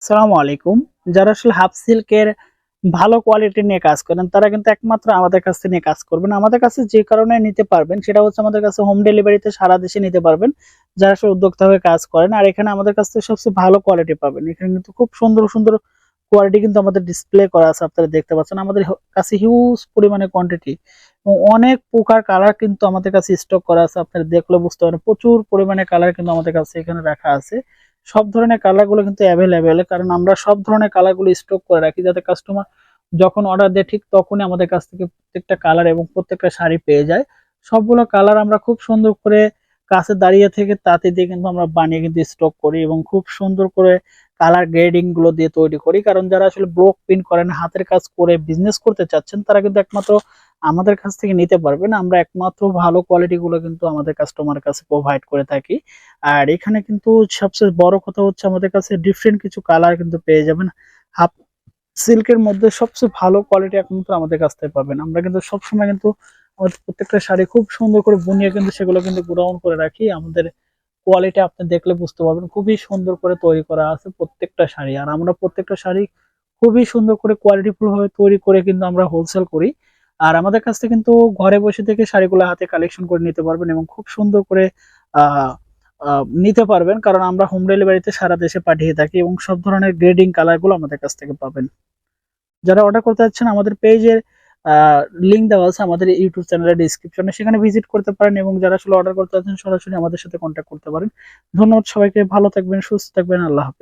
আসসালামু আলাইকুম। যারা আসলে হাফ সিল্কের ভালো কোয়ালিটি নিয়ে কাজ করেন তারা কিন্তু একমাত্র আমাদের কাছ থেকে নিয়ে কাজ করবেন। আমাদের কাছে যে কারণে নিতে পারবেন সেটা হচ্ছে আমাদের কাছে হোম ডেলিভারিতে সারা দেশে নিতে পারবেন যারা আসলে উদ্যোক্তা হয়ে কাজ করেন। আর এখানে আমাদের কাছ থেকে সবচেয়ে ভালো কোয়ালিটি পাবেন। এখানে কিন্তু খুব সুন্দর সুন্দর কোয়ালিটি কিন্তু আমাদের ডিসপ্লে করা আছে, আপনারা দেখতে পাচ্ছেন। আমাদের কাছে হিউজ পরিমাণে কোয়ান্টিটি এবং অনেক প্রকার কালার কিন্তু আমাদের কাছে স্টক করা আছে। আপনারা দেখলে বুঝতে পারেন প্রচুর পরিমাণে কালার কিন্তু আমাদের কাছে এখানে রাখা আছে। সব ধরনের কালার গুলো কিন্তু অ্যাভেলেবেল, কারণ আমরা সব ধরনের কালার গুলো স্টক করে রাখি যাতে কাস্টমার যখন অর্ডার দেয় ঠিক তখনই আমাদের কাছ থেকে প্রত্যেকটা কালার এবং প্রত্যেকটা শাড়ি পেয়ে যায়। সবগুলো কালার আমরা খুব সুন্দর করে কাছে দাঁড়িয়ে থেকে তাতে দিয়ে কিন্তু আমরা বানিয়ে কিন্তু স্টক করি এবং খুব সুন্দর করে কালার গ্রেডিং গুলো দিয়ে তৈরি করি। কারণ যারা আসলে ব্লক প্রিন্ট করেন, হাতের কাজ করে বিজনেস করতে চাচ্ছেন, তারা কিন্তু একমাত্র আমাদের কাছ থেকে নিতে পারবেন। আমরা একমাত্র ভালো কোয়ালিটি গুলো কিন্তু আমাদের কাস্টমারের কাছে প্রোভাইড করে থাকি। আর এখানে কিন্তু সবচেয়ে বড় কথা হচ্ছে আমাদের কাছে ডিফারেন্ট কিছু কালার কিন্তু পেয়ে যাবেন। হাফ সিল্কের মধ্যে সবচেয়ে ভালো কোয়ালিটি একমাত্র আমাদের কাছ থেকে পাবেন। আমরা কিন্তু সবসময় কিন্তু আমাদের প্রত্যেকটা শাড়ি খুব সুন্দর করে বুনিয়ে কিন্তু সেগুলো কিন্তু গোডাউন করে রাখি। আমাদের কোয়ালিটি আপনি দেখলে বুঝতে পারবেন, খুবই সুন্দর করে তৈরি করা আছে প্রত্যেকটা শাড়ি। আর আমরা প্রত্যেকটা শাড়ি খুবই সুন্দর করে কোয়ালিটিফুল ভাবে তৈরি করে কিন্তু আমরা হোলসেল করি। আর আমাদের কাছ থেকে কিন্তু ঘরে বসে থেকে শাড়িগুলো হাতে কালেকশন করে নিতে পারবেন এবং খুব সুন্দর করে আহ নিতে পারবেন, কারণ আমরা হোম ডেলিভারিতে সারা দেশে পাঠিয়ে থাকি এবং সব ধরনের গ্রেডিং কালার গুলো আমাদের কাছ থেকে পাবেন। যারা অর্ডার করতে যাচ্ছেন আমাদের পেজের লিংক দেওয়া আছে আমাদের ইউটিউব চ্যানেলের ডিসক্রিপশনে, সেখানে ভিজিট করতে পারেন এবং যারা আসলে অর্ডার করতে যাচ্ছেন সরাসরি আমাদের সাথে কন্ট্যাক্ট করতে পারেন। ধন্যবাদ সবাইকে, ভালো থাকবেন, সুস্থ থাকবেন, আল্লাহ হাফেজ।